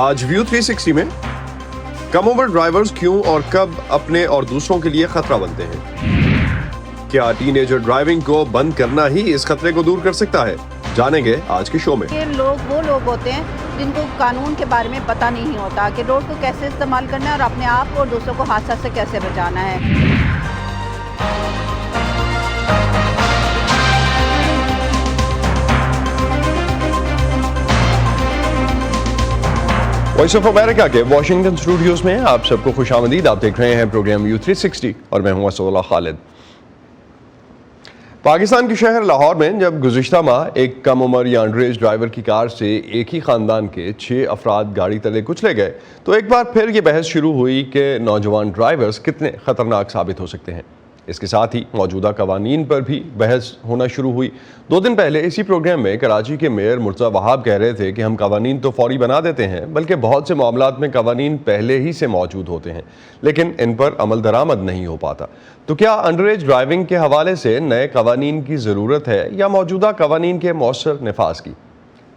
آج ویو 360 میں کم عمر ڈرائیورز کیوں اور کب اپنے اور دوسروں کے لیے خطرہ بنتے ہیں؟ کیا ٹین ایجر ڈرائیونگ کو بند کرنا ہی اس خطرے کو دور کر سکتا ہے؟ جانیں گے آج کے شو میں۔ وہ لوگ ہوتے ہیں جن کو قانون کے بارے میں پتہ نہیں ہوتا کہ روڈ کو کیسے استعمال کرنا ہے اور اپنے آپ کو اور دوسروں کو حادثات سے کیسے بچانا ہے۔ وائس آف امریکہ کے واشنگٹن اسٹوڈیوز میں آپ سب کو خوش آمدید۔ آپ دیکھ رہے ہیں پروگرام ویو 360 اور میں ہوں اسد اللہ خالد۔ پاکستان کے شہر لاہور میں جب گزشتہ ماہ ایک کم عمر یا انڈر ایج ڈرائیور کی کار سے ایک ہی خاندان کے 6 افراد گاڑی تلے کچلے گئے تو ایک بار پھر یہ بحث شروع ہوئی کہ نوجوان ڈرائیورز کتنے خطرناک ثابت ہو سکتے ہیں۔ اس کے ساتھ ہی موجودہ قوانین پر بھی بحث ہونا شروع ہوئی۔ 2 دن پہلے اسی پروگرام میں کراچی کے میئر مرتضی وہاب کہہ رہے تھے کہ ہم قوانین تو فوری بنا دیتے ہیں، بلکہ بہت سے معاملات میں قوانین پہلے ہی سے موجود ہوتے ہیں لیکن ان پر عمل درآمد نہیں ہو پاتا۔ تو کیا انڈر ایج ڈرائیونگ کے حوالے سے نئے قوانین کی ضرورت ہے یا موجودہ قوانین کے مؤثر نفاذ کی؟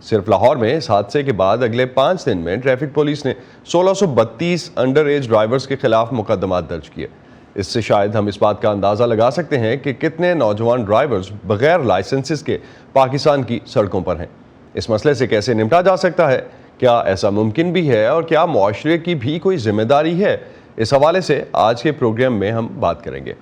صرف لاہور میں اس حادثے کے بعد اگلے 5 دن میں ٹریفک پولیس نے 1632 انڈر ایج ڈرائیورز کے خلاف مقدمات درج کیے۔ اس سے شاید ہم اس بات کا اندازہ لگا سکتے ہیں کہ کتنے نوجوان ڈرائیورز بغیر لائسنسز کے پاکستان کی سڑکوں پر ہیں۔ اس مسئلے سے کیسے نمٹا جا سکتا ہے؟ کیا ایسا ممکن بھی ہے اور کیا معاشرے کی بھی کوئی ذمہ داری ہے؟ اس حوالے سے آج کے پروگرام میں ہم بات کریں گے۔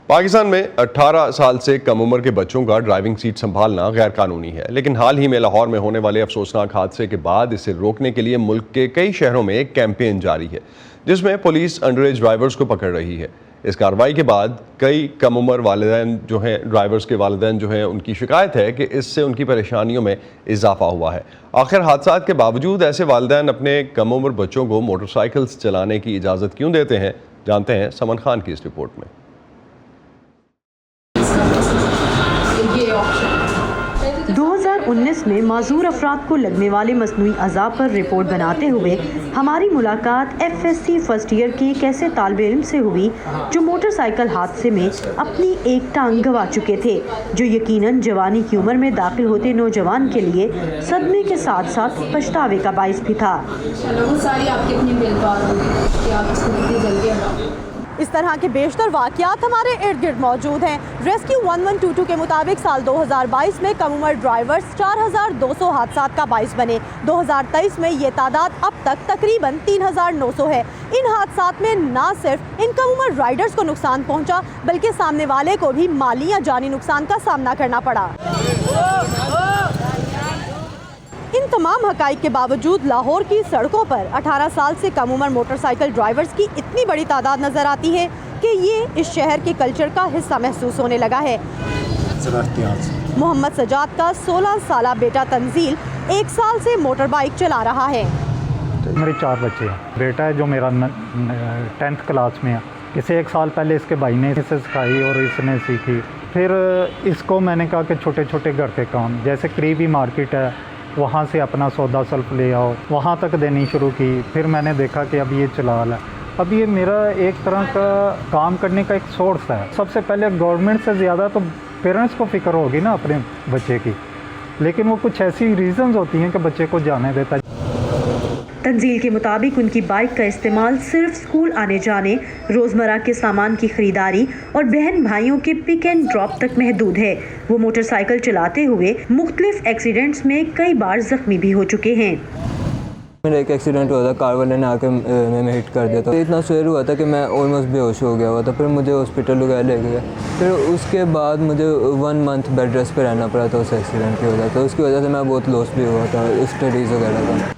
پاکستان میں 18 سال سے کم عمر کے بچوں کا ڈرائیونگ سیٹ سنبھالنا غیر قانونی ہے، لیکن حال ہی میں لاہور میں ہونے والے افسوسناک حادثے کے بعد اسے روکنے کے لیے ملک کے کئی شہروں میں ایک کیمپین جاری ہے جس میں پولیس انڈر ایج ڈرائیورز کو پکڑ رہی ہے۔ اس کارروائی کے بعد کئی کم عمر والدین ڈرائیورز کے والدین ان کی شکایت ہے کہ اس سے ان کی پریشانیوں میں اضافہ ہوا ہے۔ آخر حادثات کے باوجود ایسے والدین اپنے کم عمر بچوں کو موٹر سائیکلز چلانے کی اجازت کیوں دیتے ہیں؟ جانتے ہیں سمن خان کی اس رپورٹ میں۔ 2019 میں معذور افراد کو لگنے والے مصنوعی اعضاء پر رپورٹ بناتے ہوئے ہماری ملاقات FSC فرسٹ ایئر کے ایک ایسے طالب علم سے ہوئی جو موٹر سائیکل حادثے میں اپنی ایک ٹانگ گنوا چکے تھے، جو یقیناً جوانی کی عمر میں داخل ہوتے نوجوان کے لیے صدمے کے ساتھ ساتھ پچھتاوے کا باعث بھی تھا۔ اس طرح کے بیشتر واقعات ہمارے ارد گرد موجود ہیں۔ ریسکیو 1122 کے مطابق سال 2022 میں کم عمر ڈرائیورز 4200 حادثات کا باعث بنے۔ 2023 میں یہ تعداد اب تک تقریباً 3900 ہے۔ ان حادثات میں نہ صرف ان کم عمر رائڈرز کو نقصان پہنچا بلکہ سامنے والے کو بھی مالی یا جانی نقصان کا سامنا کرنا پڑا۔ ان تمام حقائق کے باوجود لاہور کی سڑکوں پر 18 سال سے کم عمر موٹر سائیکل ڈرائیورز کی اتنی بڑی تعداد نظر آتی ہے کہ یہ اس شہر کے کلچر کا حصہ محسوس ہونے لگا ہے۔ محمد سجاد کا 16 سالہ بیٹا تنزیل 1 سال سے موٹر بائیک چلا رہا ہے۔ میرے 4 بچے ہیں۔ بیٹا ہے جو میرا 10th کلاس میں ہے، اسے 1 سال پہلے اس کے بھائی نے اسے سکھائی اور اس نے سیکھی۔ پھر اس کو میں نے کہا کہ چھوٹے چھوٹے گھر کے کام، جیسے قریبی مارکیٹ ہے وہاں سے اپنا سودا سلف لے آؤ، وہاں تک دینی شروع کی۔ پھر میں نے دیکھا کہ اب یہ چلا ہے، اب یہ میرا ایک طرح کا کام کرنے کا ایک سورس ہے۔ سب سے پہلے گورنمنٹ سے زیادہ تو پیرنٹس کو فکر ہوگی نا اپنے بچے کی، لیکن وہ کچھ ایسی ریزنز ہوتی ہیں کہ بچے کو جانے دیتا ہے۔ تنزیل کے مطابق ان کی بائک کا استعمال صرف اسکول آنے جانے، روزمرہ کے سامان کی خریداری اور بہن بھائیوں کے پک اینڈ ڈراپ تک محدود ہے۔ وہ موٹر سائیکل چلاتے ہوئے مختلف ایکسیڈنٹس میں کئی بار زخمی بھی ہو چکے ہیں۔ میرا ایک ایکسیڈنٹ ہوا تھا، کار والے نے آ کے میں ہٹ کر دیا تھا۔ اتنا سویر ہوا تھا کہ میں آلموسٹ بے ہوش ہو گیا ہوا تھا۔ پھر مجھے ہاسپٹل وغیرہ لے گیا، پھر اس کے بعد مجھے 1 منتھ بیڈ ریسٹ پہ رہنا پڑا تھا اس ایکسیڈنٹ کی وجہ سے۔ اس کی وجہ سے میں بہت لاس بھی ہوا تھا اسٹڈیز وغیرہ کا۔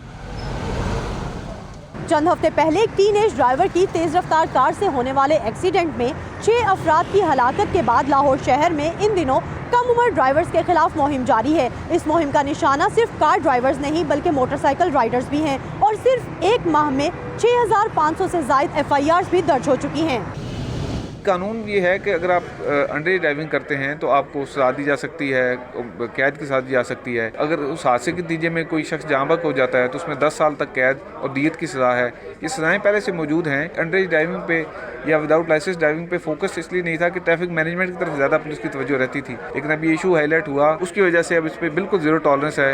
چند ہفتے پہلے ایک ٹین ایج ڈرائیور کی تیز رفتار کار سے ہونے والے ایکسیڈنٹ میں 6 افراد کی ہلاکت کے بعد لاہور شہر میں ان دنوں کم عمر ڈرائیورز کے خلاف مہم جاری ہے۔ اس مہم کا نشانہ صرف کار ڈرائیورز نہیں بلکہ موٹر سائیکل رائڈرز بھی ہیں اور صرف ایک ماہ میں 6500 سے زائد FIRs بھی درج ہو چکی ہیں۔ قانون یہ ہے کہ اگر آپ انڈر ایج ڈرائیونگ کرتے ہیں تو آپ کو سزا دی جا سکتی ہے، قید کی سزا دی جا سکتی ہے۔ اگر اس حادثے کے نتیجے میں کوئی شخص جاں بحق ہو جاتا ہے تو اس میں 10 سال تک قید اور دیت کی سزا ہے۔ یہ سزائیں پہلے سے موجود ہیں۔ انڈر ایج ڈرائیونگ پہ یا وداؤٹ لائسنس ڈرائیونگ پہ فوکس اس لیے نہیں تھا کہ ٹریفک مینجمنٹ کی طرف زیادہ پولیس کی توجہ رہتی تھی، لیکن اب یہ ایشو ہائی لائٹ ہوا، اس کی وجہ سے اب اس پہ بالکل زیرو ٹالرنس ہے۔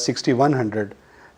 6100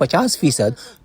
50%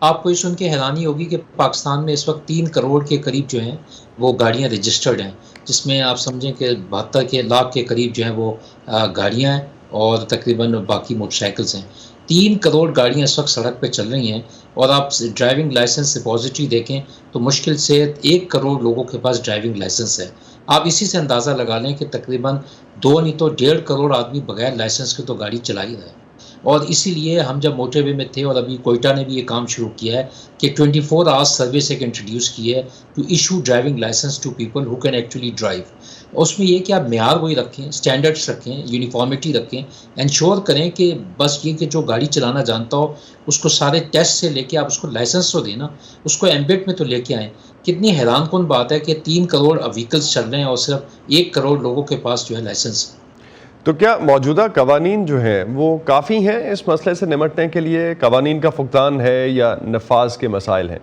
آپ کو یہ سن کے حیرانی ہوگی کہ پاکستان میں اس وقت 3 کروڑ کے قریب جو ہیں وہ گاڑیاں رجسٹرڈ ہیں، جس میں آپ سمجھیں کہ 72 لاکھ کے قریب جو ہیں وہ گاڑیاں ہیں اور تقریباً باقی موٹر سائیکلز ہیں۔ 3 کروڑ گاڑیاں اس وقت سڑک پہ چل رہی ہیں، اور آپ ڈرائیونگ لائسنس ریپوزیٹری دیکھیں تو مشکل سے 1 کروڑ لوگوں کے پاس ڈرائیونگ لائسنس ہے۔ آپ اسی سے اندازہ لگا لیں کہ تقریباً 2 نہیں تو 1.5 کروڑ آدمی بغیر لائسنس کے تو گاڑی چلا ہی رہا ہے۔ اور اسی لیے ہم جب موٹر وے میں تھے، اور ابھی کوئٹہ نے بھی یہ کام شروع کیا ہے کہ 24 آورس سروس ایک انٹروڈیوس کی ہے to issue driving licence to people who can actually drive. اس میں یہ کہ آپ معیار وہی رکھیں، اسٹینڈرڈس رکھیں، یونیفارمٹی رکھیں، انشور کریں کہ بس یہ کہ جو گاڑی چلانا جانتا ہو اس کو سارے ٹیسٹ سے لے کے آپ اس کو لائسنس تو دیں نا، اس کو ایمبیٹ میں تو لے کے آئیں۔ کتنی حیران کن بات ہے کہ 3 کروڑ وہیکلس چل رہے ہیں اور صرف 1 کروڑ لوگوں کے پاس جو ہے لائسنس ہے۔ تو کیا موجودہ قوانین جو ہیں وہ کافی ہیں اس مسئلے سے نمٹنے کے لیے؟ قوانین کا فقدان ہے یا نفاذ کے مسائل ہیں؟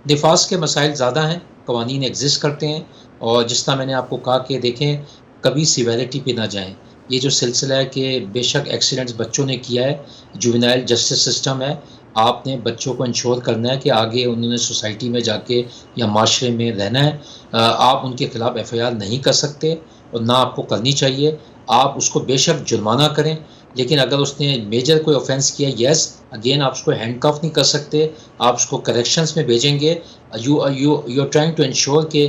نفاذ کے مسائل زیادہ ہیں، قوانین ایگزسٹ کرتے ہیں، اور جس طرح میں نے آپ کو کہا کہ دیکھیں کبھی سیویرٹی پہ نہ جائیں۔ یہ جو سلسلہ ہے کہ بے شک ایکسیڈنٹس بچوں نے کیا ہے، جوینائل جسٹس سسٹم ہے، آپ نے بچوں کو انشور کرنا ہے کہ آگے انہوں نے سوسائٹی میں جا کے یا معاشرے میں رہنا ہے، آپ ان کے خلاف FIR نہیں کر سکتے اور نہ آپ کو کرنی چاہیے۔ آپ اس کو بے شک جرمانہ کریں، لیکن اگر اس نے میجر کوئی آفینس کیا، یس اگین آپ اس کو ہینڈ کف نہیں کر سکتے، آپ اس کو کریکشنز میں بھیجیں گے۔ You are trying to ensure کہ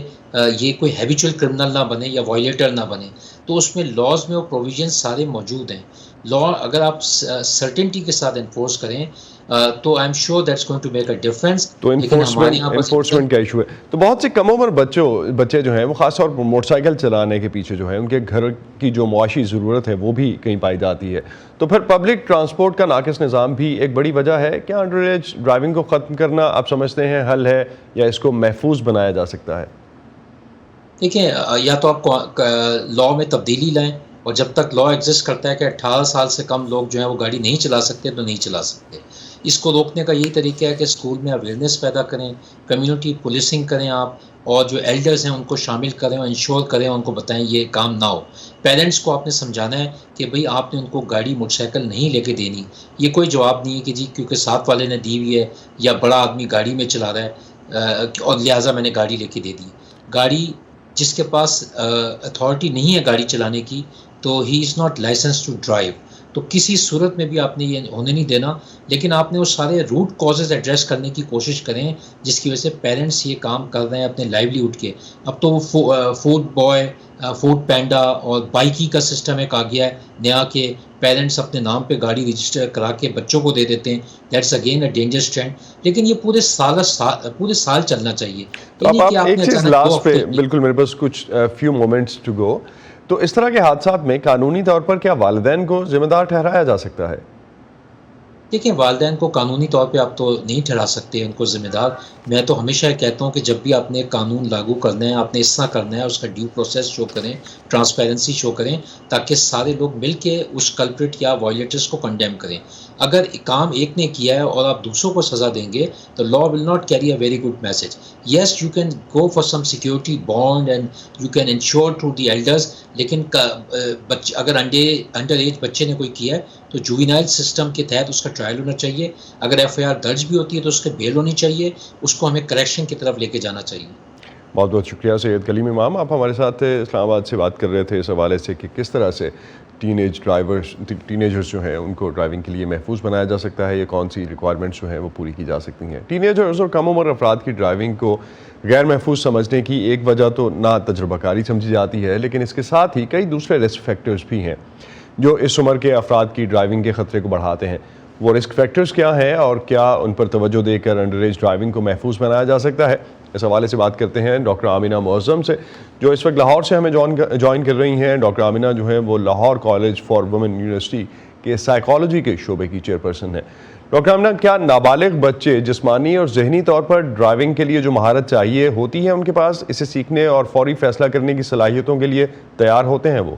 یہ کوئی ہیبیچول کرمنل نہ بنے یا وائلیٹر نہ بنے، تو اس میں لاز میں وہ پروویژن سارے موجود ہیں۔ لا اگر آپ سرٹنٹی کے ساتھ انفورس کریں تو I am sure that's going to make a difference. تو انفورسمنٹ کا ایشو ہے۔ تو بہت سے کم عمر بچے جو ہیں وہ خاص طور پر موٹر سائیکل چلانے کے پیچھے جو ہے ان کے گھر کی جو معاشی ضرورت ہے وہ بھی کہیں پائی جاتی ہے، تو پھر پبلک ٹرانسپورٹ کا ناقص نظام بھی ایک بڑی وجہ ہے۔ کیا انڈر ایج ڈرائیونگ کو ختم کرنا آپ سمجھتے ہیں حل ہے، یا اس کو محفوظ بنایا جا سکتا ہے؟ دیکھیں، یا تو آپ لا میں تبدیلی لائیں، اور جب تک لا ایگزسٹ کرتا ہے کہ 18 سال سے کم لوگ جو ہیں وہ گاڑی نہیں چلا سکتے تو نہیں چلا سکتے۔ اس کو روکنے کا یہی طریقہ ہے کہ اسکول میں اویئرنیس پیدا کریں، کمیونٹی پولیسنگ کریں آپ، اور جو ایلڈرز ہیں ان کو شامل کریں اور انشور کریں، ان کو بتائیں یہ کام نہ ہو۔ پیرنٹس کو آپ نے سمجھانا ہے کہ بھئی آپ نے ان کو گاڑی موٹر سائیکل نہیں لے کے دینی۔ یہ کوئی جواب نہیں ہے کہ جی کیونکہ ساتھ والے نے دی ہوئی ہے یا بڑا آدمی گاڑی میں چلا رہا ہے اور لہٰذا میں نے گاڑی لے کے دے دی۔ گاڑی جس کے پاس اتھارٹی نہیں ہے گاڑی چلانے کی تو he is not licence to drive, تو کسی صورت میں بھی آپ نے یہ ہونے نہیں دینا۔ لیکن آپ نے وہ سارے روٹ کازز ایڈریس کرنے کی کوشش کریں جس کی وجہ سے پیرنٹس یہ کام کر رہے ہیں اپنے لائیولیہوڈ کے۔ اب تو وہ فوڈ بوائے، فوڈ پینڈا اور بائیکی کا سسٹم ایک آ گیا ہے نیا کہ پیرنٹس اپنے نام پہ گاڑی رجسٹر کرا کے بچوں کو دے دیتے ہیں۔ That's again a dangerous trend, لیکن یہ پورے سال چلنا چاہیے۔ آپ ایک چیز لاسٹ پہ، بالکل میرے پاس کچھ فیو مومنٹس ٹو گو، تو اس طرح کے حادثات میں قانونی طور پر کیا والدین کو ذمہ دار ٹھہرایا جا سکتا ہے؟ دیکھیں، والدین کو قانونی طور پہ آپ تو نہیں ٹھہرا سکتے ان کو ذمہ دار۔ میں تو ہمیشہ کہتا ہوں کہ جب بھی آپ نے قانون لاگو کرنا ہے، آپ نے اس طرح کرنا ہے، اس کا ڈیو پروسیس شو کریں، ٹرانسپیرنسی شو کریں، تاکہ سارے لوگ مل کے اس کلپریٹ یا وائلیٹرس کو کنڈیم کریں۔ اگر کام ایک نے کیا ہے اور آپ دوسروں کو سزا دیں گے تو law will not carry a very good message. Yes you can go for some security bond and you can insure to the elders, لیکن اگر انڈر ایج بچے نے کوئی کیا ہے تو جوینائل سسٹم کے تحت اس کا ٹرائل ہونا چاہیے۔ اگر FIR درج بھی ہوتی ہے تو اس کے بیل ہونی چاہیے، اس کو ہمیں کریکشن کی طرف لے کے جانا چاہیے۔ بہت بہت شکریہ سید کلیم امام، آپ ہمارے ساتھ اسلام آباد سے بات کر رہے تھے اس حوالے سے کہ کس طرح سے ٹین ایجرز جو ہیں ان کو ڈرائیونگ کے لیے محفوظ بنایا جا سکتا ہے، یا کون سی ریکوائرمنٹس جو ہیں وہ پوری کی جا سکتی ہیں۔ ٹین ایجرز اور کم عمر افراد کی ڈرائیونگ کو غیر محفوظ سمجھنے کی ایک وجہ تو نا تجربہ کاری سمجھی جاتی ہے، لیکن اس کے ساتھ ہی کئی دوسرے رسک فیکٹرز بھی ہیں جو اس عمر کے افراد کی ڈرائیونگ کے خطرے کو بڑھاتے ہیں۔ وہ رسک فیکٹرز کیا ہیں اور کیا ان پر توجہ دے کر انڈر ایج ڈرائیونگ کو محفوظ بنایا جا سکتا ہے؟ اس حوالے سے بات کرتے ہیں ڈاکٹر آمینہ معظم سے، جو اس وقت لاہور سے ہمیں جوائن کر رہی ہیں۔ ڈاکٹر آمینہ جو ہیں وہ Lahore college for women university کے سائیکالوجی کے شعبے کی چیئرپرسن ہیں۔ ڈاکٹر آمینہ، کیا نابالغ بچے جسمانی اور ذہنی طور پر ڈرائیونگ کے لیے جو مہارت چاہیے ہوتی ہے ان کے پاس، اسے سیکھنے اور فوری فیصلہ کرنے کی صلاحیتوں کے لیے تیار ہوتے ہیں وہ؟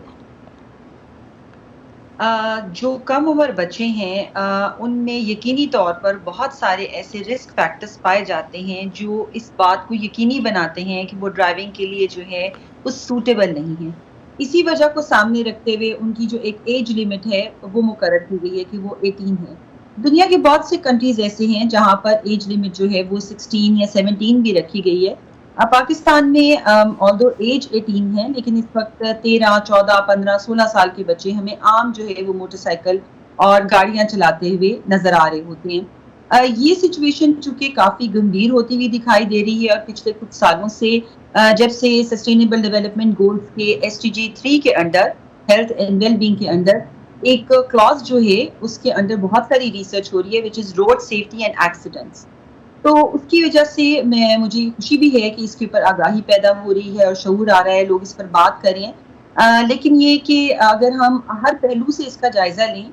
جو کم عمر بچے ہیں ان میں یقینی طور پر بہت سارے ایسے رسک فیکٹرز پائے جاتے ہیں جو اس بات کو یقینی بناتے ہیں کہ وہ ڈرائیونگ کے لیے جو ہے وہ سوٹیبل نہیں ہے۔ اسی وجہ کو سامنے رکھتے ہوئے ان کی جو ایک ایج لیمٹ ہے وہ مقرر کی گئی ہے کہ وہ 18 ہے۔ دنیا کے بہت سے کنٹریز ایسے ہیں جہاں پر ایج لمٹ جو ہے وہ 16 یا 17 بھی رکھی گئی ہے. پاکستان میں آلدو ایج 18 ہے لیکن اس وقت 13, 14, 15, 16 سال کے بچے ہمیں عام جو ہے وہ موٹر سائیکل اور گاڑیاں چلاتے ہوئے نظر آ رہے ہوتے ہیں. یہ سچویشن چونکہ کافی گمبھیر ہوتی ہوئی دکھائی دے رہی ہے اور پچھلے کچھ سالوں سے جب سے سسٹینیبل ڈیولپمنٹ گولز کے SDG 3 کے under health and well being کے اندر ایک کلاس جو ہے اس کے اندر بہت ساری ریسرچ ہو رہی ہے وچ از روڈ سیفٹی اینڈ ایکسیڈنٹس. تو اس کی وجہ سے مجھے خوشی بھی ہے کہ اس کے اوپر آگاہی پیدا ہو رہی ہے اور شعور آ رہا ہے, لوگ اس پر بات کریں. لیکن یہ کہ اگر ہم ہر پہلو سے اس کا جائزہ لیں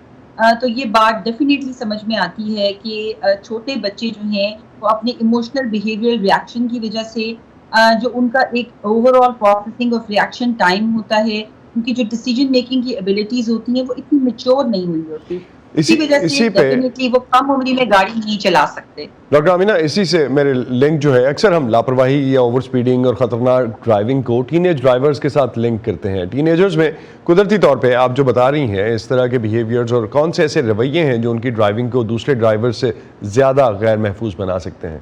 تو یہ بات ڈیفینیٹلی سمجھ میں آتی ہے کہ چھوٹے بچے جو ہیں وہ اپنے ایموشنل بیہیویئر ریئیکشن کی وجہ سے جو ان کا ایک over all processing of reaction time ہوتا ہے, ان کی جو ڈیسیجن میکنگ کی ایبلٹیز ہوتی ہیں وہ اتنی میچور نہیں ہوئی ہوتی, اسی وجہ سے ڈیفینیٹلی وہ کم عمری میں گاڑی نہیں چلا سکتے. ڈاکٹر آمینہ, اسی سے میرے لنک جو ہے, اکثر ہم لاپرواہی یا اوور سپیڈنگ اور خطرناک ڈرائیونگ کو ٹین ایج ڈرائیورز کے ساتھ لنک کرتے ہیں. ٹین ایجرز میں قدرتی طور پہ آپ جو بتا رہی ہیں اس طرح کے بیہیویئرز اور کون سے ایسے رویے ہیں جو ان کی ڈرائیونگ کو دوسرے ڈرائیور سے زیادہ غیر محفوظ بنا سکتے ہیں؟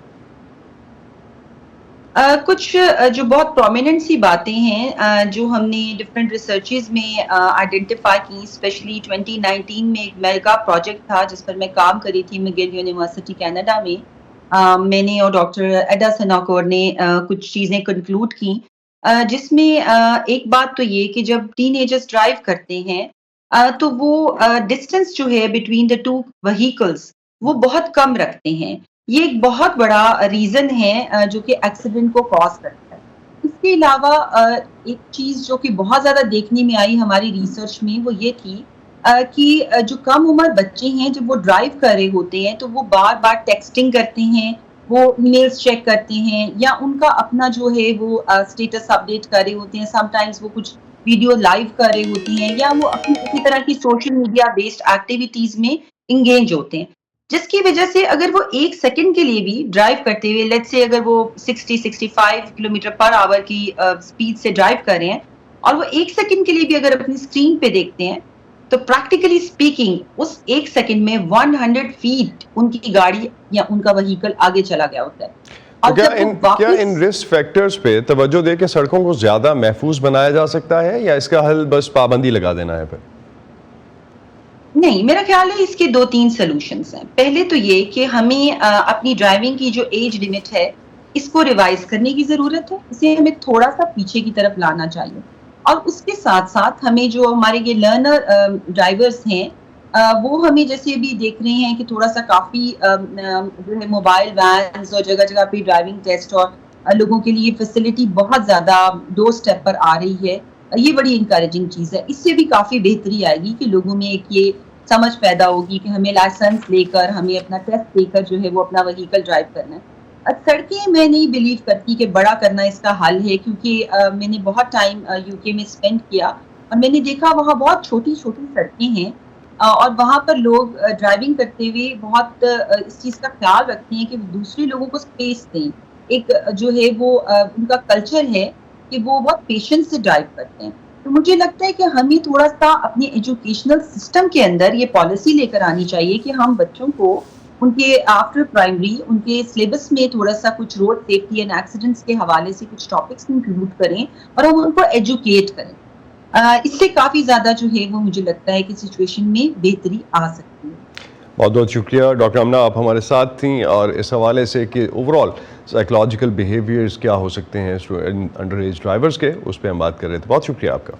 کچھ جو بہت پرومیننٹ سی باتیں ہیں جو ہم نے ڈفرینٹ ریسرچز میں آئیڈینٹیفائی کی, اسپیشلی 2019 میں ایک میگا پروجیکٹ تھا جس پر میں کام کری تھی مگیل یونیورسٹی کینیڈا میں. میں نے اور ڈاکٹر ایڈا سناکور نے کچھ چیزیں کنکلوڈ کی جس میں ایک بات تو یہ کہ جب ٹین ایجرز ڈرائیو کرتے ہیں تو وہ ڈسٹینس جو ہے بٹوین دا ٹو وہیکلز وہ بہت کم رکھتے ہیں. یہ ایک بہت بڑا ریزن ہے جو کہ ایکسیڈنٹ کو کاز کرتا ہے. اس کے علاوہ ایک چیز جو کہ بہت زیادہ دیکھنے میں آئی ہماری ریسرچ میں وہ یہ تھی کہ جو کم عمر بچے ہیں جب وہ ڈرائیو کر رہے ہوتے ہیں تو وہ بار بار ٹیکسٹنگ کرتے ہیں, وہ ای میلز چیک کرتے ہیں یا ان کا اپنا جو ہے وہ اسٹیٹس اپڈیٹ کر رہے ہوتے ہیں, سم ٹائمز وہ کچھ ویڈیو لائیو کر رہے ہوتی ہیں یا وہ اپنی کسی طرح کی سوشل میڈیا بیسڈ ایکٹیویٹیز میں انگیج ہوتے ہیں, جس کی وجہ سے اگر وہ ایک سیکنڈ کے لیے بھی ڈرائیو کرتے ہوئے لیٹس سے اگر وہ 60-65 کلومیٹر پر آور کی اسپیڈ سے ڈرائیو کر رہے ہیں اور وہ ایک سیکنڈ کے لیے بھی اگر اپنی اسکرین پہ دیکھتے ہیں تو پریکٹیکلی اسپیکنگ اس ایک سیکنڈ میں 100 فیٹ ان کی گاڑی یا ان کا وہیکل آگے چلا گیا ہوتا ہے. کیا ان رسک فیکٹرز پہ توجہ دے کے سڑکوں کو زیادہ محفوظ بنایا جا سکتا ہے یا اس کا حل بس پابندی لگا دینا ہے پھر؟ نہیں, میرا خیال ہے اس کے 2-3 سلوشنز ہیں. پہلے تو یہ کہ ہمیں اپنی ڈرائیونگ کی جو ایج لمٹ ہے اس کو ریوائز کرنے کی ضرورت ہے, اسے ہمیں تھوڑا سا پیچھے کی طرف لانا چاہیے. اور اس کے ساتھ ساتھ ہمیں جو ہمارے یہ لرنر ڈرائیورز ہیں وہ ہمیں جیسے ابھی دیکھ رہے ہیں کہ تھوڑا سا کافی جو ہے موبائل وینز اور جگہ جگہ پہ ڈرائیونگ ٹیسٹ اور لوگوں کے لیے فیسلٹی بہت زیادہ ڈور اسٹیپ پر آ رہی ہے. یہ بڑی انکریجنگ چیز ہے. اس سے بھی کافی بہتری آئے گی کہ لوگوں میں ایک یہ سمجھ پیدا ہوگی کہ ہمیں لائسنس لے کر ہمیں اپنا ٹیسٹ لے کر جو ہے وہ اپنا وہیکل ڈرائیو کرنا ہے. سڑکیں میں نہیں بلیو کرتی کہ بڑا کرنا اس کا حل ہے, کیونکہ میں نے بہت ٹائم UK میں اسپینڈ کیا اور میں نے دیکھا وہاں بہت چھوٹی چھوٹی سڑکیں ہیں اور وہاں پر لوگ ڈرائیونگ کرتے ہوئے بہت اس چیز کا خیال رکھتے ہیں کہ دوسرے لوگوں کو اسپیس دیں. ایک جو ہے وہ ان کا کلچر ہے کہ وہ بہت پیشنس سے ڈرائیو کرتے ہیں. تو مجھے لگتا ہے کہ ہمیں تھوڑا سا اپنے ایجوکیشنل سسٹم کے اندر یہ پالیسی لے کر آنی چاہیے کہ ہم بچوں کو ان کے آفٹر پرائمری ان کے سلیبس میں تھوڑا سا کچھ روڈ سیفٹی اینڈ ایکسیڈنٹس کے حوالے سے کچھ ٹاپکس انکلوڈ کریں اور ہم ان کو ایجوکیٹ کریں. اس سے کافی زیادہ جو ہے وہ مجھے لگتا ہے کہ سچویشن میں بہتری آ سکتی ہے. بہت بہت شکریہ ڈاکٹر آمنہ, آپ ہمارے ساتھ تھیں اور اس حوالے سے کہ اوور آل سائیکولوجیکل بیہیویئرز کیا ہو سکتے ہیں انڈر ایج ڈرائیورز کے, اس پہ ہم بات کر رہے تھے. بہت شکریہ آپ کا.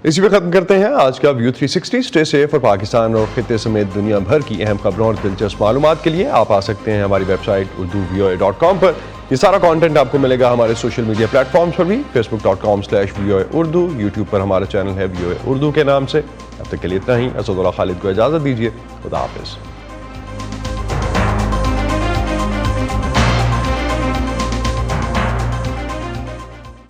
اسی پہ ختم کرتے ہیں آج کا ویو 360. اسٹے سیف اور پاکستان اور خطے سمیت دنیا بھر کی اہم خبروں اور دلچسپ معلومات کے لیے آپ آ سکتے ہیں ہماری ویب سائٹ urduvoa.com پر. یہ سارا کانٹینٹ آپ کو ملے گا ہمارے سوشل میڈیا پلیٹ فارمز پر بھی, facebook.com/voa-urdu, یوٹیوب پر ہمارا چینل ہے VOA اردو کے نام سے. اب تک کے لیے اتنا ہی. اسد اللہ خالد کو اجازت دیجیے. خدا حافظ.